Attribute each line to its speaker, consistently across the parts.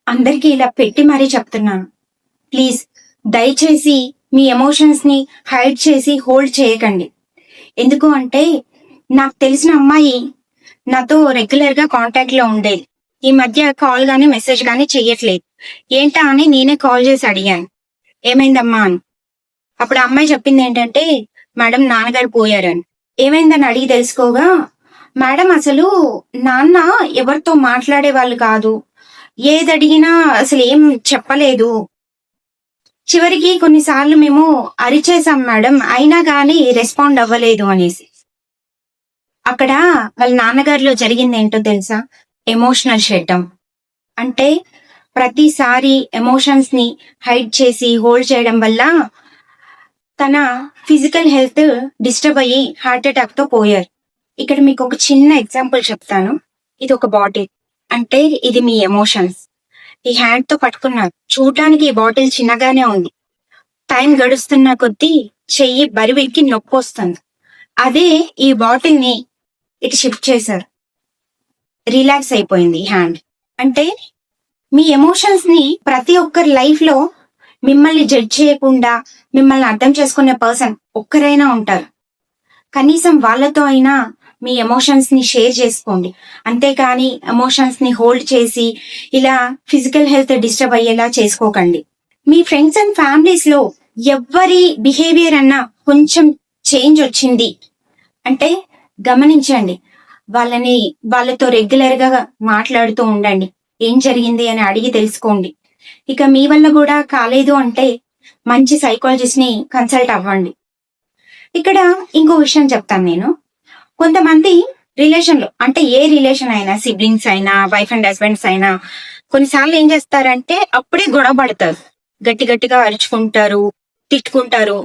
Speaker 1: అందరికీ ఇలా పెట్టి మరీ చెప్తున్నాను. ప్లీజ్ దయచేసి మీ ఎమోషన్స్ ని హైడ్ చేసి హోల్డ్ చేయకండి. ఎందుకు అంటే నాకు తెలిసిన అమ్మాయి నాతో రెగ్యులర్ గా కాంటాక్ట్ లో ఉండేది. ఈ మధ్య కాల్ గానీ మెసేజ్ గానీ చెయ్యట్లేదు. ఏంటా అని నేనే కాల్ చేసి అడిగాను, ఏమైందమ్మా అని. అప్పుడు ఆ అమ్మాయి చెప్పింది ఏంటంటే, మేడం నాన్నగారు పోయారని. ఏమైందని అడిగి తెలుసుకోగా, మేడం అసలు నాన్న ఎవరితో మాట్లాడే వాళ్ళు కాదు, ఏది అడిగినా అసలు ఏం చెప్పలేదు. చివరికి కొన్నిసార్లు మేము అరిచేసాం మేడం, అయినా గానీ రెస్పాండ్ అవ్వలేదు అనేసి. అక్కడ వాళ్ళ నాన్నగారిలో జరిగింది ఏంటో తెలుసా? Emotional shutdown. అంటే ప్రతిసారి ఎమోషన్స్ ని హైడ్ చేసి హోల్డ్ చేయడం వల్ల తన ఫిజికల్ హెల్త్ డిస్టర్బ్ అయ్యి హార్ట్ అటాక్ తో పోయారు. ఇక్కడ మీకు ఒక చిన్న ఎగ్జాంపుల్ చెప్తాను. ఇది ఒక బాటిల్, అంటే ఇది మీ ఎమోషన్స్. ఈ హ్యాండ్ తో పట్టుకున్నారు, చూడటానికి ఈ బాటిల్ చిన్నగానే ఉంది. టైం గడుస్తున్న కొద్దీ చెయ్యి బరువెక్కి నొప్పి వస్తుంది. అదే ఈ బాటిల్ ని ఇటు షిఫ్ట్ చేశారు, రిలాక్స్ అయిపోయింది ఈ హ్యాండ్. అంటే మీ ఎమోషన్స్ ని ప్రతి ఒక్కరి లైఫ్ లో మిమ్మల్ని జడ్జ్ చేయకుండా మిమ్మల్ని అర్థం చేసుకునే పర్సన్ ఒక్కరైనా ఉంటారు. కనీసం వాళ్ళతో అయినా మీ ఎమోషన్స్ ని షేర్ చేసుకోండి. అంతేకాని ఎమోషన్స్ ని హోల్డ్ చేసి ఇలా ఫిజికల్ హెల్త్ డిస్టర్బ్ అయ్యేలా చేసుకోకండి. మీ ఫ్రెండ్స్ అండ్ ఫ్యామిలీస్ లో ఎవ్వరి బిహేవియర్ అన్నా కొంచెం చేంజ్ వచ్చింది అంటే గమనించండి. వాళ్ళతో రెగ్యులర్ గా మాట్లాడుతూ ఉండండి. ఏం జరిగింది అని అడిగి తెలుసుకోండి. ఇక మీ వల్ల కూడా కాలేదు అంటే మంచి సైకాలజిస్ట్ ని కన్సల్ట్ అవ్వండి. ఇక్కడ ఇంకో విషయం చెప్తాను నేను. కొంతమంది రిలేషన్ లో, అంటే ఏ రిలేషన్ అయినా, సిబ్లింగ్స్ అయినా, వైఫ్ అండ్ హస్బెండ్స్ అయినా, కొన్నిసార్లు ఏం చేస్తారంటే అప్పుడే గొడవ పడతారు, గట్టిగా అరుచుకుంటారు, తిట్టుకుంటారు.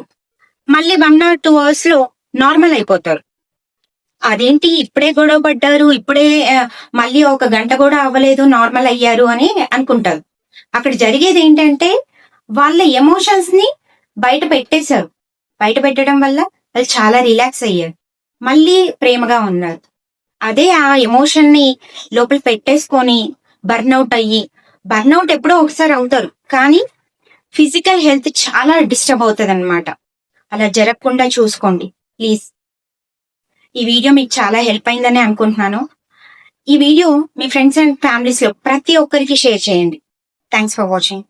Speaker 1: మళ్ళీ 1 or 2 hours లో నార్మల్ అయిపోతారు. అదేంటి ఇప్పుడే గొడవ పడ్డారు, ఇప్పుడే మళ్ళీ ఒక గంట కూడా అవ్వలేదు నార్మల్ అయ్యారు అని అనుకుంటారు. అక్కడ జరిగేది ఏంటంటే వాళ్ళ ఎమోషన్స్ ని బయట పెట్టేశారు. బయట పెట్టడం వల్ల వాళ్ళు చాలా రిలాక్స్ అయ్యారు, మళ్ళీ ప్రేమగా ఉన్నారు. అదే ఆ ఎమోషన్ ని లోపల పెట్టేసుకొని బర్న్అవుట్ అయ్యి, బర్న్అవుట్ ఎప్పుడో ఒకసారి అవుతారు, కానీ ఫిజికల్ హెల్త్ చాలా డిస్టర్బ్ అవుతుంది అనమాట. అలా జరగకుండా చూసుకోండి ప్లీజ్. ఈ వీడియో మీకు చాలా హెల్ప్ అయిందని అనుకుంటున్నాను. ఈ video me friends and families లో ప్రతి ఒక్కరికి షేర్ చేయండి. Thanks for watching.